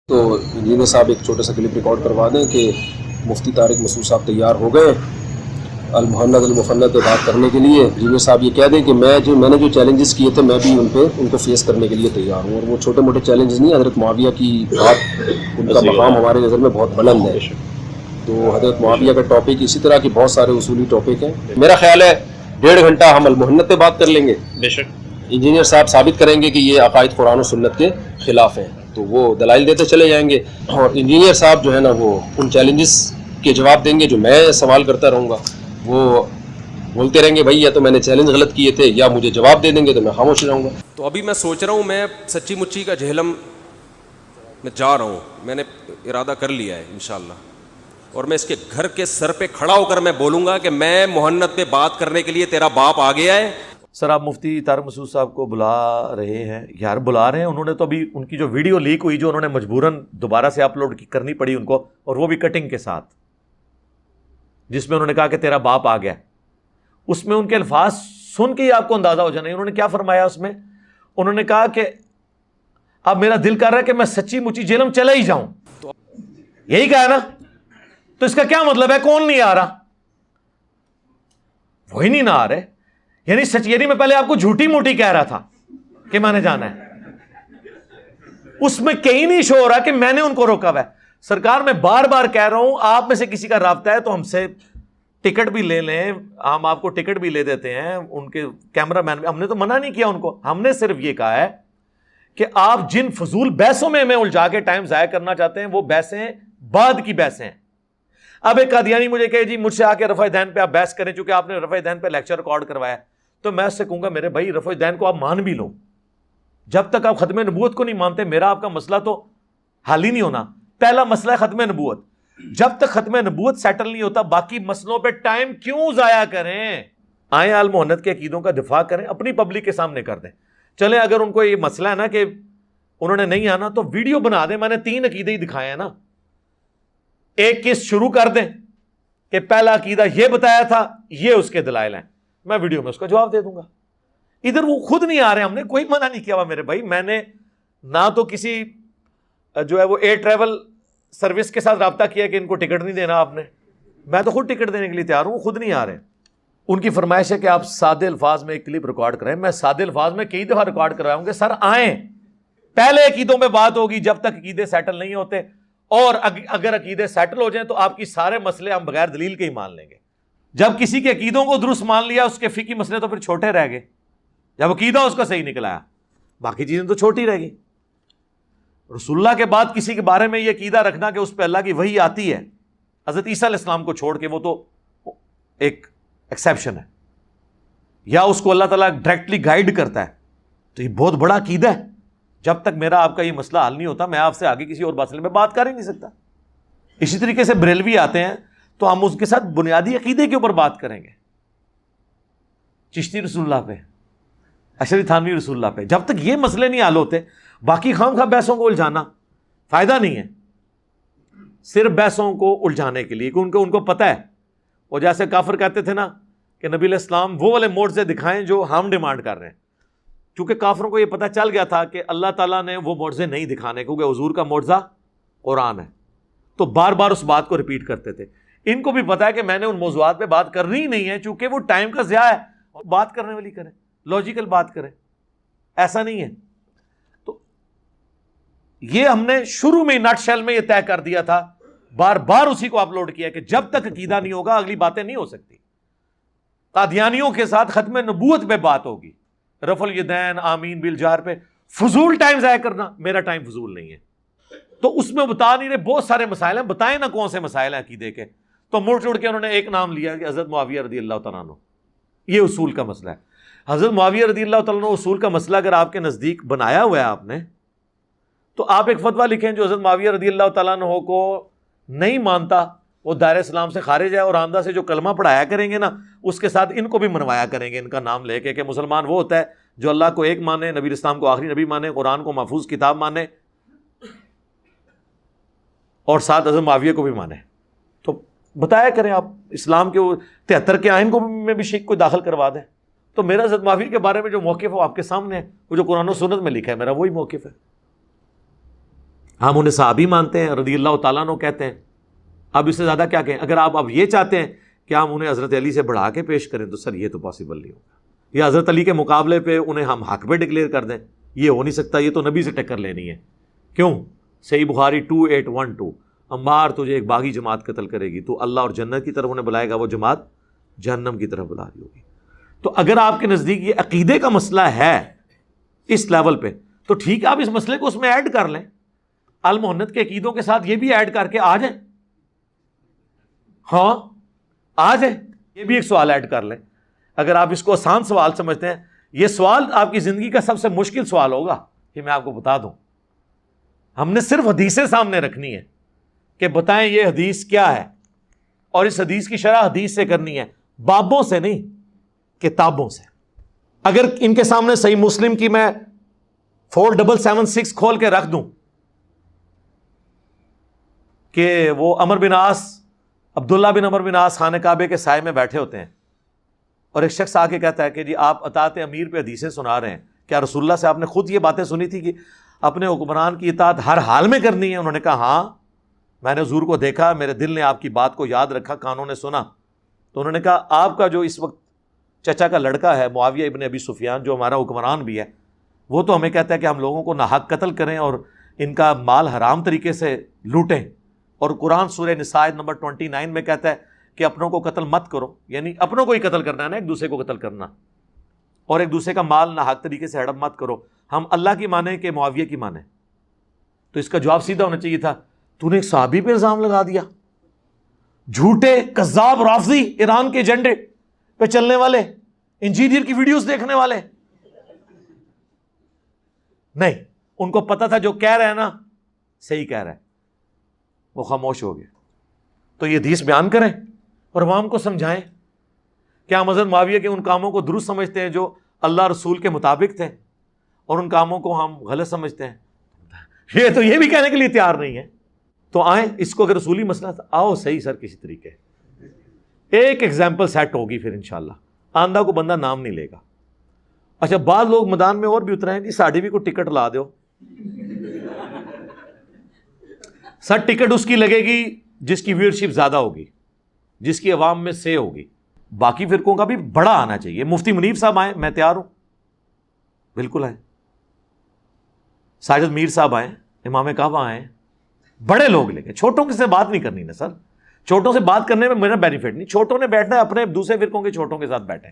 تو इंजीनियर साहब एक छोटा सा क्लिप रिकॉर्ड करवा दें कि मुफ्ती तारिक मसूद साहब तैयार हो गए अल-मुहन्नद अल-मुफन्नद पे बात करने के लिए। इंजीनियर साहब ये कह दें कि मैंने जो चैलेंजेस किए थे मैं भी उनको फेस करने के लिए तैयार हूँ, और वो छोटे मोटे चैलेंजेस नहीं, हज़रत मुआविया की बात उनका मकाम हमारे नज़र में बहुत बुलंद है। तो हज़रत मुआविया का टॉपिक इसी तरह के बहुत सारे उसूली टॉपिक हैं। मेरा ख्याल है 1.5 घंटा हम अल-मुहन्नद पे बात कर लेंगे। बेशक इंजीनियर साहब साबित करेंगे कि ये अकायद कुरान और सुन्नत के खिलाफ हैं, तो वो दलाइल देते चले जाएंगे, और इंजीनियर साहब जो है ना वो उन चैलेंजेस के जवाब देंगे जो मैं सवाल करता रहूँगा। वो बोलते रहेंगे भाई या तो मैंने चैलेंज गलत किए थे, या मुझे जवाब दे देंगे तो मैं खामोश रहूँगा। तो अभी मैं सोच रहा हूँ, मैं सच्ची मुच्ची का झेलम में जा रहा हूँ, मैंने इरादा कर लिया है इंशाअल्लाह, और मैं इसके घर के सर पे खड़ा होकर मैं बोलूँगा कि मैं मुहन्नद पे बात करने के लिए तेरा बाप आ गया है। सर आप मुफ्ती तारिक मसूद साहब को बुला रहे हैं, यार बुला रहे हैं। उन्होंने तो अभी उनकी जो वीडियो लीक हुई, जो उन्होंने मजबूरन दोबारा से अपलोड करनी पड़ी उनको, और वो भी कटिंग के साथ, जिसमें उन्होंने कहा कि तेरा बाप आ गया, उसमें उनके अल्फाज सुन के ही आपको अंदाजा हो जाना। उन्होंने क्या फरमाया उसमें? उन्होंने कहा कि अब मेरा दिल कर रहा है कि मैं सच्ची मुच्ची जेलम चला ही जाऊं। तो यही कहा ना, तो इसका क्या मतलब है? कौन नहीं आ रहा? वही नहीं ना आ रहे, यानी सच, यानी मैं पहले आपको झूठी मूठी कह रहा था कि मैंने जाना है, उसमें कहीं नहीं शो हो रहा कि मैंने उनको रोका हुआ है। सरकार मैं बार बार कह रहा हूं, आप में से किसी का राब्ता है तो हमसे टिकट भी ले लें, हम आपको टिकट भी ले देते हैं। उनके कैमरामैन, हमने तो मना नहीं किया उनको, हमने सिर्फ ये कहा है कि आप जिन फजूल बहसों में हमें उलझा के टाइम जाया करना चाहते हैं, वो बहसें बाद की बहसें हैं। अब एक कादियानी मुझे कहे जी मुझसे आके रफ़ा दैन पे आप बहस करें, चूंकि आपने रफ़ा दैन पे लेक्चर रिकॉर्ड करवाया, तो मैं उससे कहूंगा मेरे भाई रफ़ा दैन को आप मान भी लो, जब तक आप खत्म नबूवत को नहीं मानते मेरा आपका मसला तो हल ही नहीं होना। पहला मसला है खत्म नबूवत, जब तक खत्म नबूवत सेटल नहीं होता बाकी मसलों पे टाइम क्यों जाया करें? आए आल मुहन्नद के अकीदों का दिफा करें, अपनी पब्लिक के सामने कर दें। चले अगर उनको ये मसला है ना कि उन्होंने नहीं आना, तो वीडियो बना दें, मैंने 3 अकीदे ही दिखाए हैं ना, एक किस्त शुरू कर दें कि पहला अकीदा ये बताया था, ये उसके दलाइल हैं, मैं वीडियो में उसका जवाब दे दूंगा। इधर वो खुद नहीं आ रहे, हमने कोई मना नहीं किया हुआ मेरे भाई। मैंने ना तो किसी जो है वो एयर ट्रैवल सर्विस के साथ रब्ता किया कि इनको टिकट नहीं देना आपने, मैं तो खुद टिकट देने के लिए तैयार हूं, खुद नहीं आ रहे। उनकी फरमाइश है कि आप सादे अल्फाज में एक क्लिप रिकॉर्ड करें। मैं सादे अल्फाज में कई दफा रिकॉर्ड करवाऊंगे, सर आए, पहले अकीदों में बात होगी जब तक अकीदे सेटल नहीं होते, और अगर अकीदे सेटल हो जाए तो आपकी सारे मसले हम बगैर दलील के ही मान लेंगे। जब किसी के अकीदों को दुरुस्त मान लिया, उसके फिकी मसले तो फिर छोटे रह गए। जब अकीदा उसका सही निकलाया, बाकी चीजें तो छोटी रह गई। रसूलुल्लाह के बाद किसी के बारे में यह अकीदा रखना कि उस पर अल्लाह की वही आती है, हजरत ईसा अलैहिस्सलाम को छोड़ के, वो तो एक एक्सेप्शन है, या उसको अल्लाह ताला डायरेक्टली गाइड करता है, तो ये बहुत बड़ा अकीदा है। जब तक मेरा आपका ये मसला हल नहीं होता, मैं आपसे आगे किसी और मसले में बात कर ही नहीं सकता। इसी तरीके से बरेलवी आते हैं तो हम उसके साथ बुनियादी अकीदे के ऊपर बात करेंगे, चिश्ती रसूलुल्लाह पे, अशरी थानवी रसूलुल्लाह पे। जब तक ये मसले नहीं हल होते, बाकी खामखा बहसों को उलझाना फायदा नहीं है, सिर्फ बहसों को उलझाने के लिए, क्योंकि उनको पता है, वो जैसे काफिर कहते थे ना कि नबी अलैहिस्सलाम वो वाले मोर्जे दिखाएं जो हम डिमांड कर रहे हैं। क्योंकि काफिरों को ये पता चल गया था कि अल्लाह ताला ने वो मोर्जे नहीं दिखाने, क्योंकि हुजूर का मोर्जा कुरान है, तो बार बार उस बात को रिपीट करते थे। इनको भी पता है कि मैंने उन मौज़ूआत पे बात करनी ही नहीं है, चूंकि वो टाइम का ज़िया है, बात करने वाली करें, लॉजिकल बात करें, ऐसा नहीं है। तो ये हमने शुरू में नटशेल में ये तय कर दिया था, बार बार उसी को अपलोड किया कि जब तक अकीदा नहीं होगा अगली बातें नहीं हो सकती। कादियानियों के साथ खत्म नबूवत पे बात होगी, रफल यदैन आमीन बिल जार पे फजूल टाइम ज़ाया करना, मेरा टाइम फजूल नहीं है। तो उसमें बता नहीं रहे, बहुत सारे मसाइल हैं, बताएं ना कौन से मसाइल हैं अकीदे के। तो मुड़ चुड़ के उन्होंने एक नाम लिया कि हज़रत मुआविया रज़ी अल्लाह तआला अन्हु, ये उसूल का मसला है। हज़रत मुआविया रज़ी अल्लाह तआला अन्हु उसूल का मसला अगर आपके नज़दीक बनाया हुआ है आपने, तो आप एक फतवा लिखें जो हज़रत मुआविया रज़ी अल्लाह तआला अन्हु को नहीं मानता, वो दायरे इस्लाम से खारिज है, और आमदा से जो कलमा पढ़ाया करेंगे ना, उसके साथ इनको भी मनवाया करेंगे इनका नाम लेके कि मुसलमान वो होता है जो अल्लाह को एक माने, नबी इस्लाम को आखिरी नबी माने, कुरान को महफूज किताब माने, और साथ हज़रत मुआविया को भी माने। तो बताया करें आप, इस्लाम के 73 के आइन को में भी शिक को दाखिल करवा दें। तो मेरा हज़रत मुआविया के बारे में जो मौक़िफ़ है वो आपके सामने है, वो जो कुरान और सुन्नत में लिखा है, मेरा वही मौक़िफ़ है। ہم انہیں صحابی مانتے ہیں، رضی اللہ تعالیٰ عنہ کہتے ہیں، اب اس سے زیادہ کیا کہیں؟ اگر آپ اب یہ چاہتے ہیں کہ ہم انہیں حضرت علی سے بڑھا کے پیش کریں تو سر یہ تو پاسبل نہیں ہوگا، یا حضرت علی کے مقابلے پہ انہیں ہم حق پہ ڈکلیئر کر دیں، یہ ہو نہیں سکتا، یہ تو نبی سے ٹکر لینی ہے۔ کیوں؟ صحیح بخاری 2812، عمار تجھے ایک باغی جماعت قتل کرے گی، تو اللہ اور جنت کی طرف انہیں بلائے گا، وہ جماعت جہنم کی طرف بلا رہی ہوگی۔ تو اگر آپ کے نزدیک یہ عقیدے کا مسئلہ ہے اس لیول پہ تو ٹھیک ہے، آپ اس مسئلے کو اس میں ایڈ کر لیں، المحنت کے عقیدوں کے ساتھ یہ بھی ایڈ کر کے آ جائیں، ہاں آ جائیں، یہ بھی ایک سوال ایڈ کر لیں۔ اگر آپ اس کو آسان سوال سمجھتے ہیں، یہ سوال آپ کی زندگی کا سب سے مشکل سوال ہوگا، یہ میں آپ کو بتا دوں۔ ہم نے صرف حدیثیں سامنے رکھنی ہے کہ بتائیں یہ حدیث کیا ہے، اور اس حدیث کی شرح حدیث سے کرنی ہے، بابوں سے نہیں، کتابوں سے۔ اگر ان کے سامنے صحیح مسلم کی میں 4776 کھول کے رکھ دوں کہ وہ عمر بن عاص، عبداللہ بن عمر بن عاص خانہ کعبے کے سائے میں بیٹھے ہوتے ہیں، اور ایک شخص آ کے کہتا ہے کہ جی آپ اطاعت امیر پہ حدیثیں سنا رہے ہیں، کیا رسول اللہ سے آپ نے خود یہ باتیں سنی تھی کہ اپنے حکمران کی اطاعت ہر حال میں کرنی ہے؟ انہوں نے کہا ہاں، میں نے حضور کو دیکھا، میرے دل نے آپ کی بات کو یاد رکھا، کانوں نے سنا۔ تو انہوں نے کہا آپ کا جو اس وقت چچا کا لڑکا ہے معاویہ ابن ابی سفیان، جو ہمارا حکمران بھی ہے، وہ تو ہمیں کہتا ہے کہ ہم لوگوں کو ناحق قتل کریں اور ان کا مال حرام طریقے سے لوٹیں، اور قرآن سورہ نساء نمبر 29 میں کہتا ہے کہ اپنوں کو قتل مت کرو، یعنی اپنوں کو ہی قتل کرنا ہے نا، ایک دوسرے کو قتل کرنا، اور ایک دوسرے کا مال ناحق طریقے سے ہڑپ مت کرو۔ ہم اللہ کی مانیں کہ معاویہ کی مانیں؟ تو اس کا جواب سیدھا ہونا چاہیے تھا، تو نے ایک صحابی پہ الزام لگا دیا، جھوٹے کذاب رافضی، ایران کے ایجنڈے پہ چلنے والے، انجینئر کی ویڈیوز دیکھنے والے۔ نہیں، ان کو پتا تھا جو کہہ رہے ہیں نا صحیح کہہ رہا ہے، وہ خاموش ہو گئے۔ تو یہ حدیث بیان کریں اور عوام کو سمجھائیں، کیا ہم حضرت معاویہ کے ان کاموں کو درست سمجھتے ہیں جو اللہ رسول کے مطابق تھے، اور ان کاموں کو ہم غلط سمجھتے ہیں؟ یہ بھی کہنے کے لیے تیار نہیں ہے۔ تو آئیں، اس کو اگر رسولی مسئلہ تھا، آؤ صحیح سر کسی طریقے ایک ایگزامپل سیٹ ہوگی، پھر انشاءاللہ آندہ کو بندہ نام نہیں لے گا۔ اچھا، بعض لوگ میدان میں اور بھی اترے ہیں جی ساڑھی بھی کو ٹکٹ لا دو، سر ٹکٹ اس کی لگے گی جس کی ویورشپ زیادہ ہوگی، جس کی عوام میں سے ہوگی، باقی فرقوں کا بھی بڑا آنا چاہیے۔ مفتی منیب صاحب آئیں، میں تیار ہوں، بالکل آئیں، ساجد میر صاحب آئیں، امام کعبہ آئیں، بڑے لوگ لے کے، چھوٹوں سے بات نہیں کرنی نا سر، چھوٹوں سے بات کرنے میں میرا بینیفٹ نہیں، چھوٹوں نے بیٹھنا ہے اپنے دوسرے فرقوں کے چھوٹوں کے ساتھ بیٹھیں۔